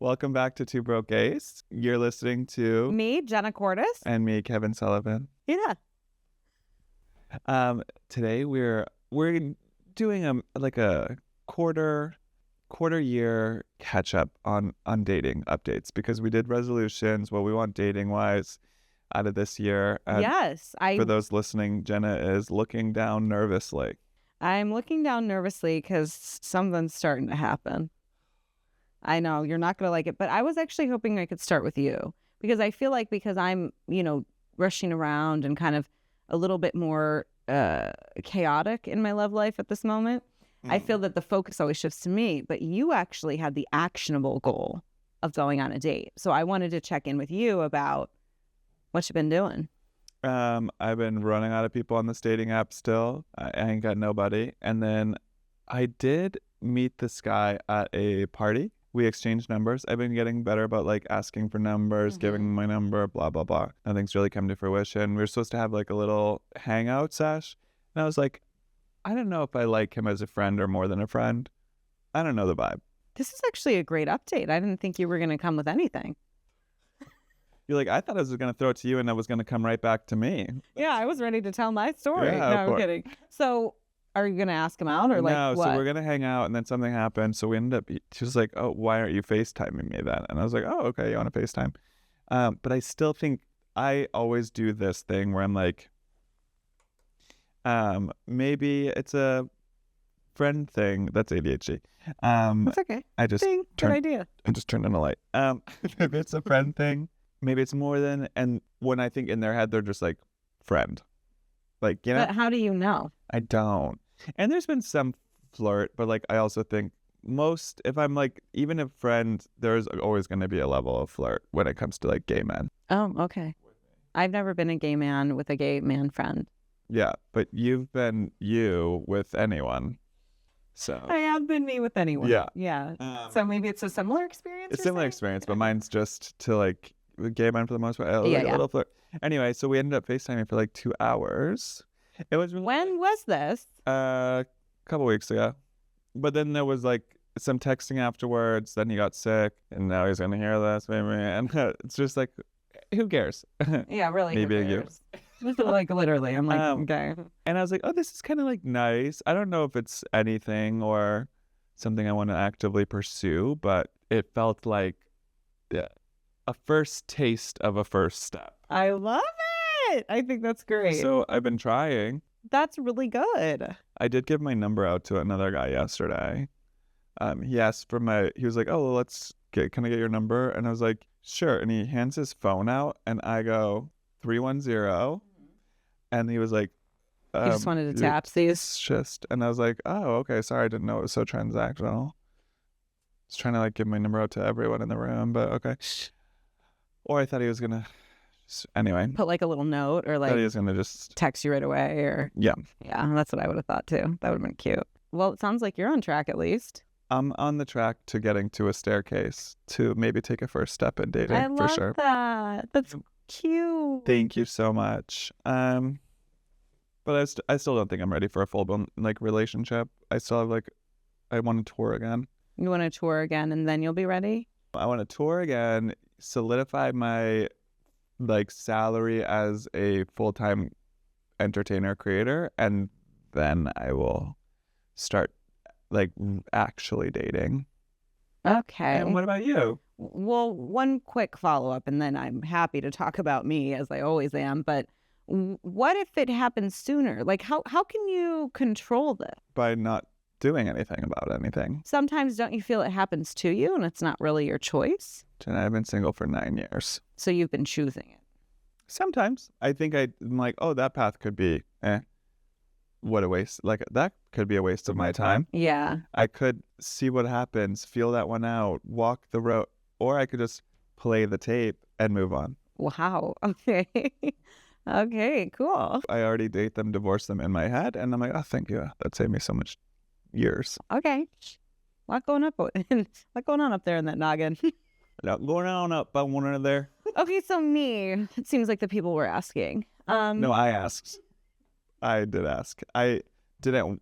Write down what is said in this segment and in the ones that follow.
Welcome back to Two Brokies. You're listening to Me, Jenna CORTIS. and me, Kevin Sullivan. Yeah. Today we're doing a quarter year catch up on dating updates because we did resolutions, what we want dating wise out of this year. And Yes. for those listening, Jenna is looking down nervously. I'm looking down nervously because something's starting to happen. I know you're not going to like it, but I was actually hoping I could start with you because I feel like because I'm, rushing around and kind of a little bit more chaotic in my love life at this moment, I feel that the focus always shifts to me, but you actually had the actionable goal of going on a date. So I wanted to check in with you about what you've been doing. I've been running out of people on this dating app still. I ain't got nobody. And then I did meet this guy at a party. We exchanged numbers. I've been getting better about asking for numbers, giving my number, blah, blah, blah. Nothing's really come to fruition. We were supposed to have a little hangout sesh. And I was like, I don't know if I like him as a friend or more than a friend. I don't know the vibe. This is actually a great update. I didn't think you were going to come with anything. You're like, I thought I was going to throw it to you and that was going to come right back to me. Yeah, I was ready to tell my story. Yeah, no, I'm kidding. So are you going to ask him out or no, what? So we're going to hang out and then something happened. So we ended up, she was like, oh, why aren't you FaceTiming me then? And I was like, oh, okay, you want to FaceTime? But I still think I always do this thing where I'm like, maybe it's a friend thing. That's ADHD. That's okay. Good idea. I just turned on a light. Maybe it's a friend thing. Maybe it's more than, and when I think in their head, they're just like friend. But how do you know? I don't. And there's been some flirt, but I also think if I'm even a friend, there's always going to be a level of flirt when it comes to gay men. Oh, okay. I've never been a gay man with a gay man friend. Yeah, but you've been you with anyone. So I have been me with anyone. Yeah. Yeah. So maybe it's a similar experience? It's a similar experience, but mine's just to gay men for the most part. A little flirt. Anyway, so we ended up FaceTiming for 2 hours. It was really When was this? a couple weeks ago. But then there was some texting afterwards. Then he got sick, and now he's gonna hear this, maybe. And it's just who cares? Yeah, really. Maybe you. Literally, I'm okay. And I was like, oh, this is kind of nice. I don't know if it's anything or something I want to actively pursue, but it felt like a first taste of a first step. I love it. I think that's great. So I've been trying. That's really good. I did give my number out to another guy yesterday. He asked for he was like, oh, well, can I get your number? And I was like, sure. And he hands his phone out and I go 310. And he was like, you just wanted to tap these? And I was like, oh, okay. Sorry. I didn't know it was so transactional. I was trying to give my number out to everyone in the room, but okay. Or I thought he was going to, anyway. Put a little note or he was going to just text you right away or. Yeah. Yeah, that's what I would have thought too. That would have been cute. Well, it sounds like you're on track at least. I'm on the track to getting to a staircase to maybe take a first step in dating I for sure. love that. That's cute. Thank you so much. But I still don't think I'm ready for a full-blown relationship. I still have I want to tour again. You want to tour again and then you'll be ready? I want to tour again, solidify my salary as a full-time entertainer creator, and then I will start actually dating. Okay. And what about you? Well, one quick follow-up and then I'm happy to talk about me as I always am, but what if it happens sooner? How can you control this? By not doing anything about anything. Sometimes don't you feel it happens to you and it's not really your choice? Jenna, I've been single for 9 years. So you've been choosing it? Sometimes. I think I'm oh, that path could be, what a waste. That could be a waste of my time. Yeah. I could see what happens, feel that one out, walk the road, or I could just play the tape and move on. Wow. Okay. Okay, cool. I already date them, divorce them in my head, and I'm like, oh, thank you. That saved me so much years. Okay. A lot going on up there in that noggin. A lot going on up one there. Okay, so me, it seems like the people were asking. No, I asked. I did ask. I didn't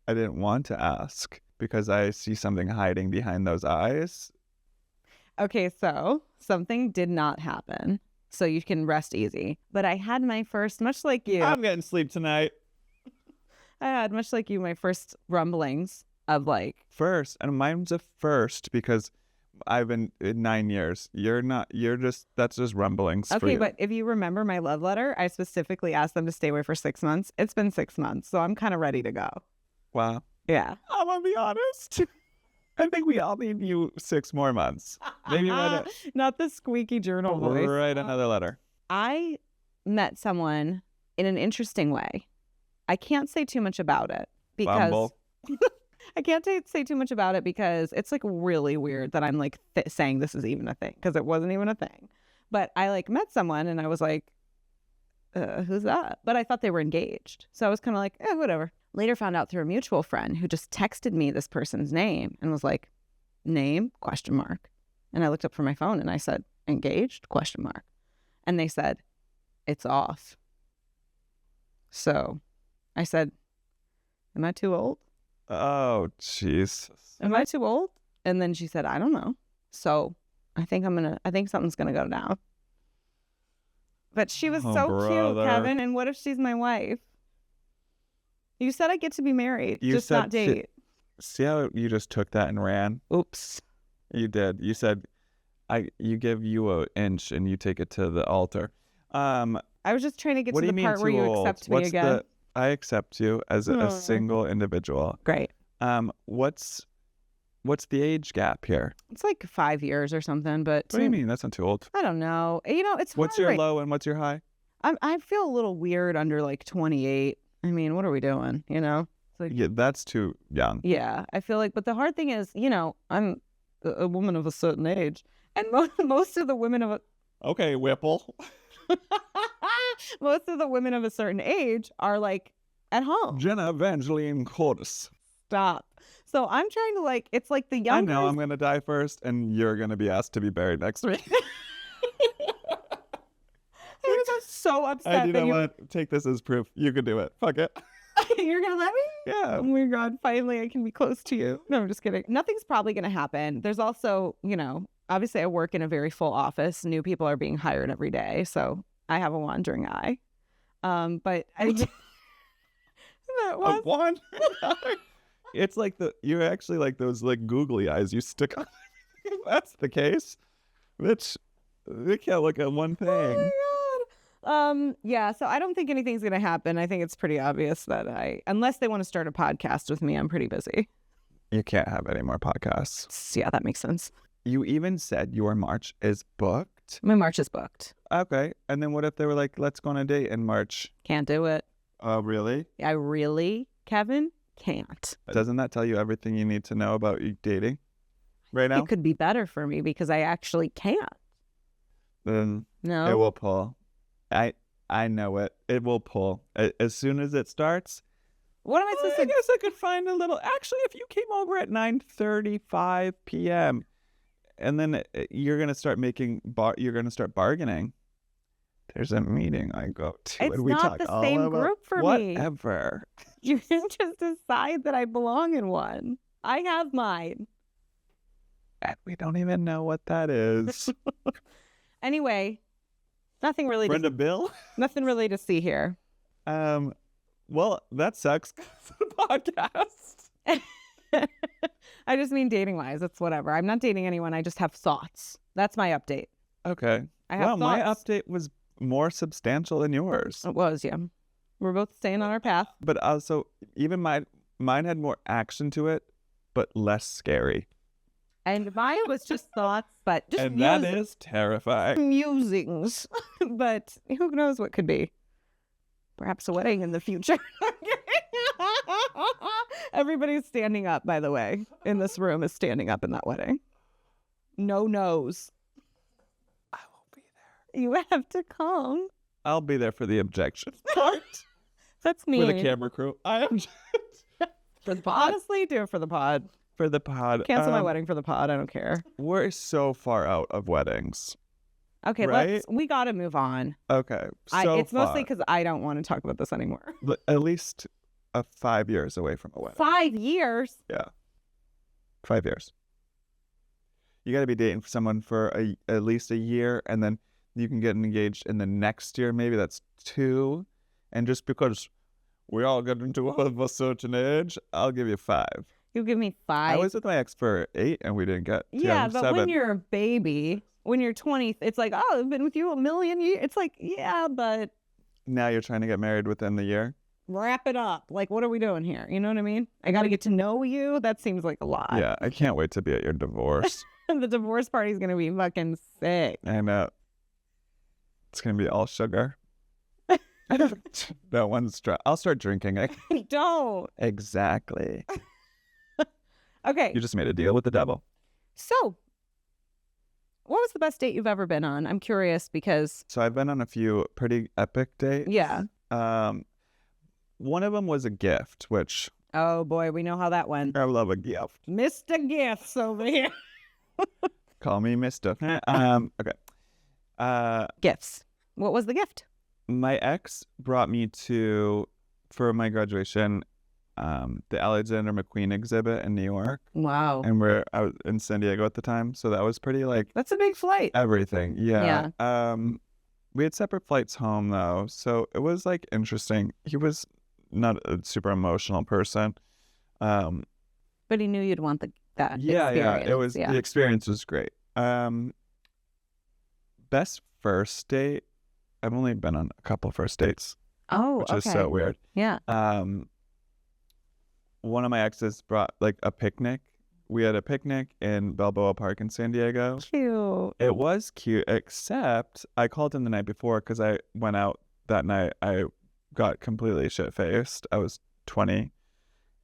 want to ask because I see something hiding behind those eyes. Okay, so something did not happen. So you can rest easy. But I had my first, much like you, I'm getting sleep tonight. I had, much like you, my first rumblings of like, First, and mine's a first because I've been in 9 years. That's just rumblings for okay, you. but if you remember my love letter, I specifically asked them to stay away for 6 months. It's been 6 months, so I'm kind of ready to go. Wow. Yeah. I'm gonna be honest. I think we all need you 6 more months. Maybe Not the squeaky journal voice. write another letter. I met someone in an interesting way. I can't say too much about it because Bumble. I can't say too much about it because it's like really weird that I'm like saying this is even a thing because it wasn't even a thing. But I like met someone and I was like, who's that? But I thought they were engaged. So I was kind of like, whatever. Later found out through a mutual friend who just texted me this person's name and was like, name? ? And I looked up from my phone and I said, engaged ? And they said, it's off. So I said, am I too old? Oh, Jesus. Am I too old? And then she said, I don't know. So I think something's gonna go down. But she was so cute, Kevin. And what if she's my wife? You said I get to be married, just not date. See how you just took that and ran? Oops. You did. You said, you give you an inch and you take it to the altar. I was just trying to get What to do the you mean part where too you old? accept me again. I accept you as a single individual. Great. What's the age gap here? It's like 5 years or something, but What do you mean? That's not too old. I don't know. It's What's hard your low and what's your high? I feel a little weird under like 28. I mean, what are we doing? It's like, Yeah, that's too young. yeah, I feel like, but the hard thing is, I'm a woman of a certain age, and most of the women of Okay, Whipple. most of the women of a certain age are like at home. Jenna Evangeline CORTIS. Stop. So I'm trying to like, it's like the I younger. know I'm gonna die first, and you're gonna be asked to be buried next week. I was so upset. You know what? Take this as proof. You can do it. Fuck it. You're gonna let me? Yeah. Oh my God, finally I can be close to you. No, I'm just kidding. Nothing's probably gonna happen. There's also, obviously I work in a very full office. New people are being hired every day. So I have a wandering eye. But I that was... A wand? It's like you're actually like those like googly eyes you stick on. If that's the case, bitch, they can't look at one thing. Oh my God. Yeah, so I don't think anything's gonna happen. I think it's pretty obvious that unless they want to start a podcast with me, I'm pretty busy. You can't have any more podcasts. Yeah, that makes sense. You even said your March is booked. My March is booked. Okay. And then what if they were like, let's go on a date in March? Can't do it. Oh, really? I really, Kevin, can't. Doesn't that tell you everything you need to know about you dating right now? It could be better for me because I actually can't. Then No. it will pull. I know it. It will pull. As soon as it starts. What am I supposed to I guess I could find a little. Actually, if you came over at 9:35 p.m. and then you're gonna start you're gonna start bargaining. There's a meeting I go to. It's and we not talk the all same about group for me. whatever. You can just decide that I belong in one. I have mine. And we don't even know what that is. Anyway, nothing really. Brenda Bill? Nothing really to see here. Well, that sucks. Podcast. I just mean dating wise. It's whatever. I'm not dating anyone. I just have thoughts. That's my update. Okay. I have my thoughts. update was more substantial than yours. It was, yeah. We're both staying on our path. But also, even mine had more action to it, but less scary. And mine was just thoughts, but just And that is terrifying. musings. But who knows what could be? Perhaps a wedding in the future. Everybody's standing up, by the way, in this room is standing up in that wedding. No no's. I won't be there. You have to come. I'll be there for the objection part. That's me. For the camera crew. I am For the pod. Honestly, do it for the pod. For the pod. Cancel my wedding for the pod. I don't care. We're so far out of weddings. Okay, right? we got to move on. Okay. It's mostly because I don't want to talk about this anymore. At least 5 years away from a wedding. 5 years? Yeah. 5 years. you got to be dating someone for at least a year, and then you can get engaged in the next year. Maybe that's 2. And just because we all get into of a certain age, I'll give you 5. You give me 5. I was with my ex for 8, and we didn't get Yeah, but 7. when you're a baby, when you're 20, it's like, oh, I've been with you a million years. It's like, yeah, but Now you're trying to get married within the year. wrap it up. Like, what are we doing here? You know what I mean? I got to get to know you. That seems like a lot. Yeah, I can't wait to be at your divorce. The divorce party is going to be fucking sick. I know. It's gonna be all sugar. No one's I'll start drinking. Don't. Exactly. Okay. You just made a deal with the devil. So, what was the best date you've ever been on? I'm curious because. So I've been on a few pretty epic dates. Yeah. One of them was a gift, which Oh boy, we know how that went. I love a gift. Mr. Gifts over here. Call me Mister. Okay. Gifts. What was the gift? My ex brought me for my graduation, the Alexander McQueen exhibit in New York, Wow. and I was in San Diego at the time, so that was pretty like That's a big flight. everything. Yeah. We had separate flights home though, so it was like interesting. He was not a super emotional person. But he knew you'd want that Yeah. experience. It was the experience was great. Best first date. I've only been on a couple first dates, Oh, which okay. is so weird. Yeah. One of my exes brought like a picnic. We had a picnic in Balboa Park in San Diego. Cute. It was cute, except I called him the night before because I went out that night. I got completely shit-faced. I was 20,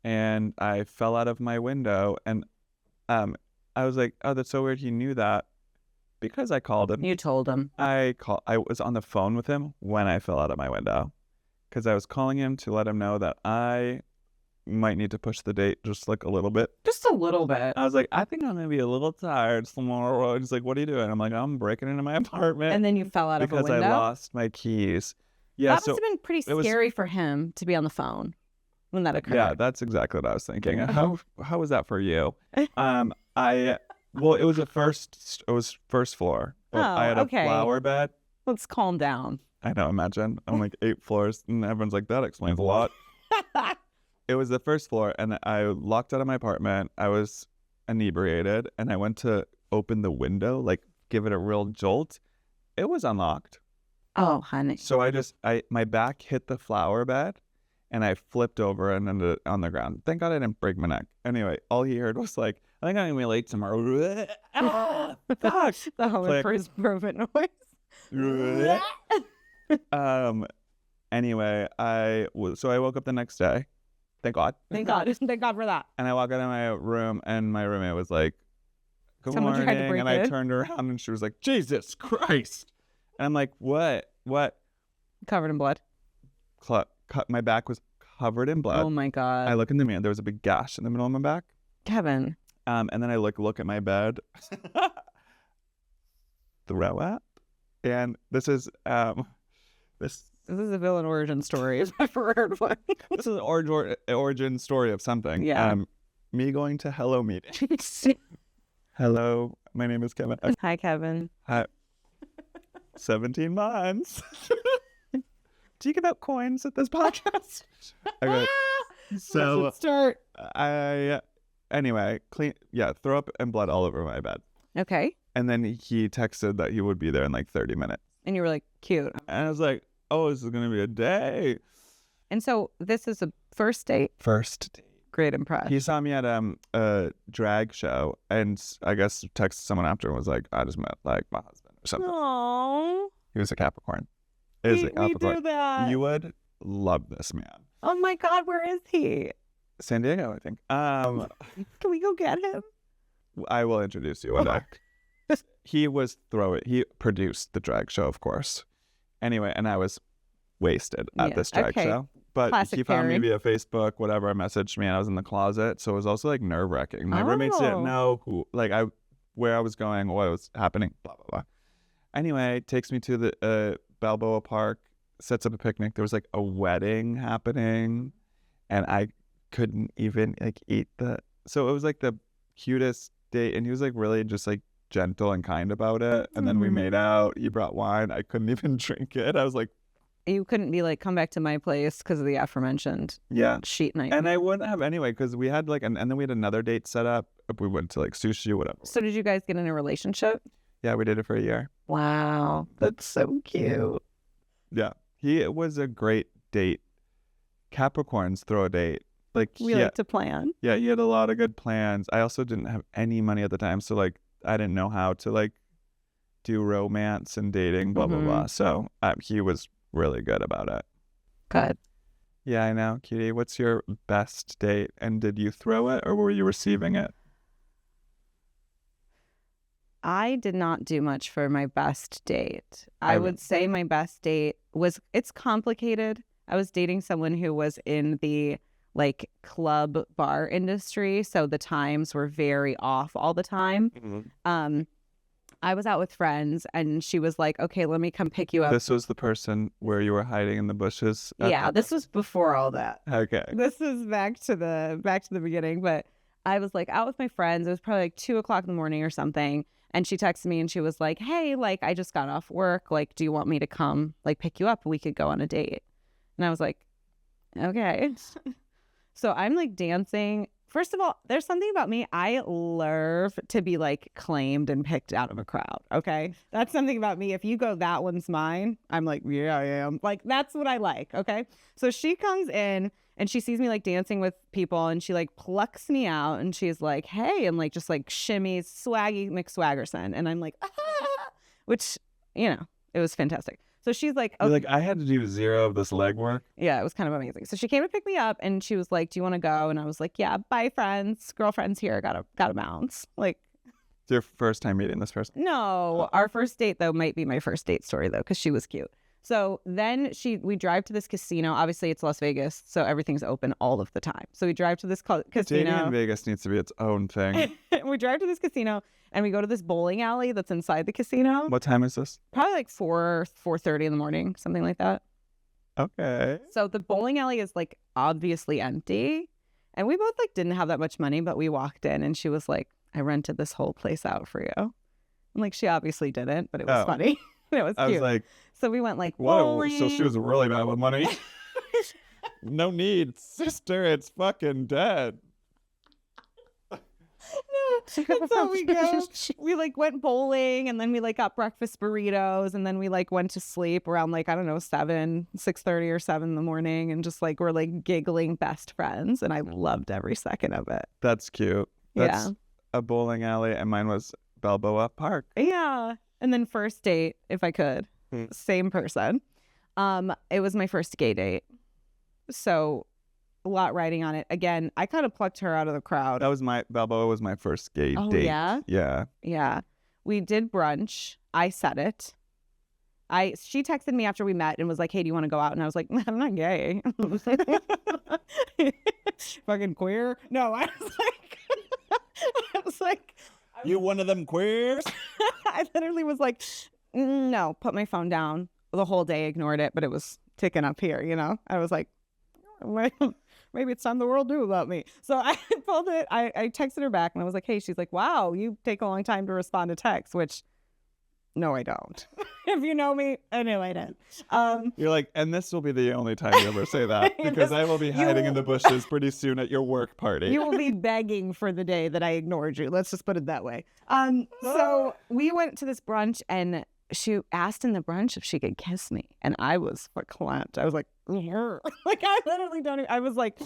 and I fell out of my window. And I was like, oh, that's so weird. He knew that because I called him. You told him. I was on the phone with him when I fell out of my window because I was calling him to let him know that I might need to push the date just like a little bit. Just a little bit. I was like, I think I'm gonna be a little tired tomorrow. He's like, what are you doing? I'm like, I'm breaking into my apartment. And then you fell out of a because window? I lost my keys. Yeah, That must have been pretty scary for him to be on the phone when that occurred. Yeah, that's exactly what I was thinking. How was that for you? Well, it was first floor. But I had a flower bed. Let's calm down. I know, imagine. I'm like 8 floors, and everyone's like, that explains a lot. It was the first floor, and I locked out of my apartment. I was inebriated, and I went to open the window, like give it a real jolt. It was unlocked. Oh, honey. So my back hit the flower bed, and I flipped over and ended on the ground. Thank God I didn't break my neck. Anyway, all he heard was like, I think I'm gonna be late tomorrow. Fuck. The Home Improvement noise. Anyway, I woke up the next day. Thank God. Thank God. Thank God for that. And I walk out of my room, and my roommate was like, good Someone tried to morning. break And I in? turned around, and she was like, Jesus Christ. And I'm like, what? Covered in blood. My back was covered in blood. Oh my God. I look in the mirror. There was a big gash in the middle of my back. Kevin. And then I look at my bed. Throw up. And this is This is a villain origin story if I've ever heard one. This is an origin story of something. Yeah. Me going to hello meetings. Hello, my name is Kevin. Hi, Kevin. Hi. 17 months. Do you give out coins at this podcast? Okay. So Let's start. Anyway, throw up and blood all over my bed. Okay. And then he texted that he would be there in like 30 minutes. And you were like, cute. And I was like, oh, this is going to be a day. And so this is a first date? First date. Great impress. He saw me at a drag show, and I guess texted someone after and was like, I just met like my husband or something. Aww. He was a Capricorn. We do that. You would love this man. Oh my God, where is he? San Diego, I think. Can we go get him? I will introduce you one day. He produced the drag show, of course. Anyway, and I was wasted at this drag show. But Classic he found Karen. me via Facebook, whatever, messaged me, and I was in the closet. So it was also like nerve-wracking. My roommates didn't know where I was going, what was happening, blah, blah, blah. Anyway, takes me to the Balboa Park, sets up a picnic. There was like a wedding happening, and I couldn't even like eat so it was like the cutest date, and he was like really just like gentle and kind about it. And then we made out. He brought wine. I couldn't even drink it. I was like, You couldn't be like, come back to my place because of the aforementioned sheet night. And I wouldn't have anyway because we had like, and then we had another date set up. We went to like sushi, whatever. So did you guys get in a relationship? Yeah, we did it for a year. Wow, that's so cute. Yeah, it was a great date. Capricorns throw a date. Like We like to plan. Yeah, he had a lot of good plans. I also didn't have any money at the time, so like I didn't know how to like do romance and dating, blah blah blah. So he was really good about it. Good. Yeah, I know, cutie. What's your best date? And did you throw it or were you receiving it? I did not do much for my best date. I would say my best date was, it's complicated. I was dating someone who was in the like club bar industry, so the times were very off all the time. I was out with friends and she was like, okay, let me come pick you up. This was the person where you were hiding in the bushes? Yeah, this was before all that. Okay. This is back to the beginning, but I was like out with my friends. It was probably like 2:00 in the morning or something. And she texted me and she was like, hey, like I just got off work. Like, do you want me to come like pick you up? We could go on a date. And I was like, okay. So I'm like dancing. First of all, there's something about me. I love to be like claimed and picked out of a crowd. Okay. That's something about me. If you go, that one's mine, I'm like, yeah, I am. Like, that's what I like. Okay. So she comes in and she sees me like dancing with people and she like plucks me out and she's like, hey, and like just like shimmies, swaggy McSwaggerson. And I'm like, ah, which, you know, it was fantastic. So she's like, okay. You're like, I had to do zero of this legwork. Yeah, it was kind of amazing. So she came to pick me up and she was like, do you want to go? And I was like, yeah, bye friends. Girlfriend's here. Gotta bounce. Like, it's your first time meeting this person? No, our first date though might be my first date story though, because she was cute. So then we drive to this casino. Obviously it's Las Vegas, so everything's open all of the time. So we drive to this casino. Dating in Vegas needs to be its own thing. We drive to this casino and we go to this bowling alley that's inside the casino. What time is this? Probably like 4:30 in the morning, something like that. Okay. So the bowling alley is like obviously empty. And we both like didn't have that much money, but we walked in and she was like, I rented this whole place out for you. I'm like, she obviously didn't, but it was funny. It was cute. I was like, so we went like bowling. So she was really bad with money. No need, sister. It's fucking dead. And so we go. We like went bowling, and then we like got breakfast burritos, and then we like went to sleep around like I don't know 6:30 or 7 in the morning, and just like we're like giggling best friends, and I loved every second of it. That's cute. That's a bowling alley, and mine was Balboa Park. Yeah. And then first date, if I could, same person. It was my first gay date. So a lot riding on it. Again, I kind of plucked her out of the crowd. Balboa was my first gay date. Yeah? Yeah. Yeah. We did brunch. I said it. She texted me after we met and was like, hey, do you want to go out? And I was like, I'm not gay. Fucking queer. No, I was like, you one of them queers? I literally was like, no, put my phone down. The whole day ignored it, but it was ticking up here, you know? I was like, maybe it's time the world knew about me. So I pulled it. I texted her back and I was like, hey, she's like, wow, you take a long time to respond to text, which no, I don't. If you know me, I know I don't. You're like, and this will be the only time you ever say that because I will be hiding in the bushes pretty soon at your work party. You will be begging for the day that I ignored you. Let's just put it that way. So we went to this brunch and she asked in the brunch if she could kiss me. And I was verklempt. I was like, like I literally don't even, I was like,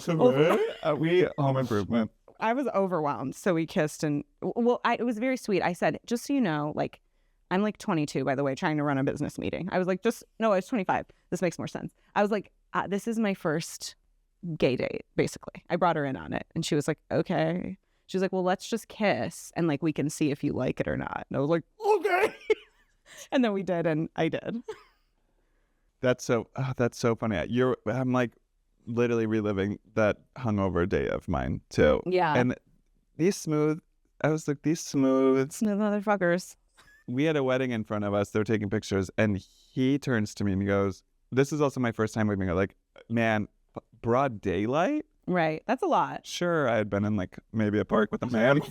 we home improvement. I was overwhelmed. So we kissed and it was very sweet. I said, just so you know, like, I'm like 22, by the way, trying to run a business meeting. I was like, I was 25. This makes more sense. I was like, this is my first gay date, basically. I brought her in on it. And she was like, okay. She was like, well, let's just kiss. And like, we can see if you like it or not. And I was like, okay. And then we did, and I did. That's so funny. I'm like literally reliving that hungover day of mine too. Yeah. And these smooth motherfuckers. We had a wedding in front of us. They were taking pictures, and he turns to me and he goes, this is also my first time leaving. Like, man, broad daylight? Right. That's a lot. Sure, I had been in like maybe a park with a man.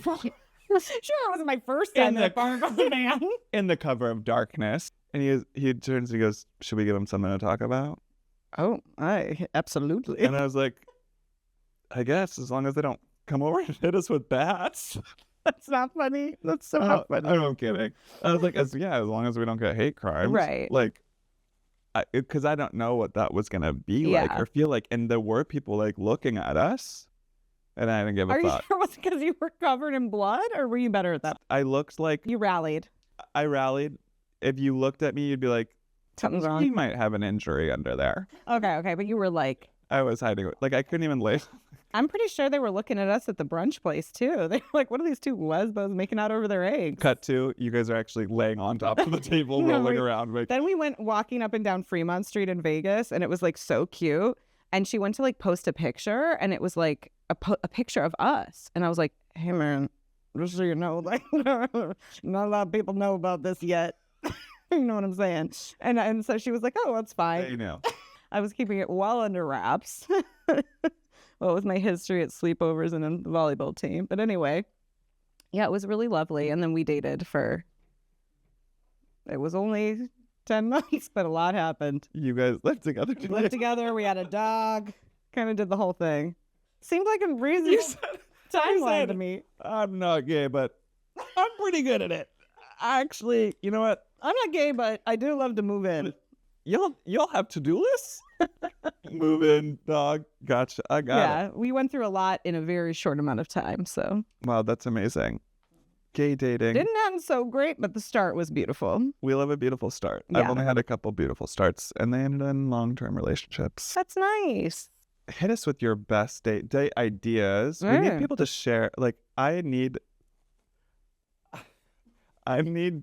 Sure, it wasn't my first time In in the- a bar with a man. in the cover of darkness. And he turns and he goes, should we give him something to talk about? Oh, absolutely. And I was like, I guess, as long as they don't come over and hit us with bats. That's not funny. That's so not funny. I'm kidding. I was like, as long as we don't get hate crimes. Right. Like, because I don't know what that was going to be like Yeah. or feel like. And there were people like looking at us and I didn't give a Are you fuck. sure it was because you were covered in blood, or were you better at that? I looked like You rallied. I rallied. If you looked at me, you'd be like, Something's you wrong. might have an injury under there. Okay, but you were like, I was hiding. Like, I couldn't even lay. I'm pretty sure they were looking at us at the brunch place too. They were like, what are these two lesbos making out over their eggs? Cut to, you guys are actually laying on top of the table, No, rolling we- around. Like, Then we went walking up and down Fremont Street in Vegas, and it was like so cute. And she went to like post a picture, and it was like a picture of us. And I was like, hey man, just so you know, like not a lot of people know about this yet. You know what I'm saying? And so she was like, oh, that's fine. you know. I was keeping it well under wraps. Well, with my history at sleepovers and in the volleyball team. But anyway, yeah, it was really lovely. And then we dated it was only 10 months, but a lot happened. You guys lived together. We lived together. We had a dog. Kind of did the whole thing. Seemed like a reasonable timeline said- to me. I'm not gay, but I'm pretty good at it. Actually, you know what? I'm not gay, but I do love to move in. Y'all have to-do lists? Move in, dog. Gotcha. I got it. Yeah, we went through a lot in a very short amount of time. So Wow, that's amazing. Gay dating. didn't end so great, but the start was beautiful. We love a beautiful start. I've Yeah. only had a couple beautiful starts, and they ended in long-term relationships. That's nice. Hit us with your best date ideas. We need Yeah. people to share. Like, I need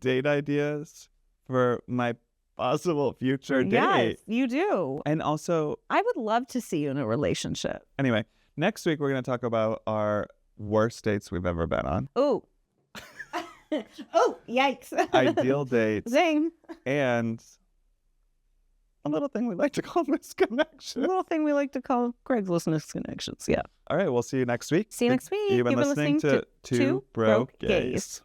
date ideas for my possible future date. Yes, you do. And also, I would love to see you in a relationship. anyway, next week we're going to talk about our worst dates we've ever been on, Oh. Oh, yikes. ideal dates, Zing. and a little thing we like to call A misconnection. little thing we like to call Craigslist misconnections. Yeah. All right, we'll see you next week. See you next week. You've been listening to Two Broke Gays.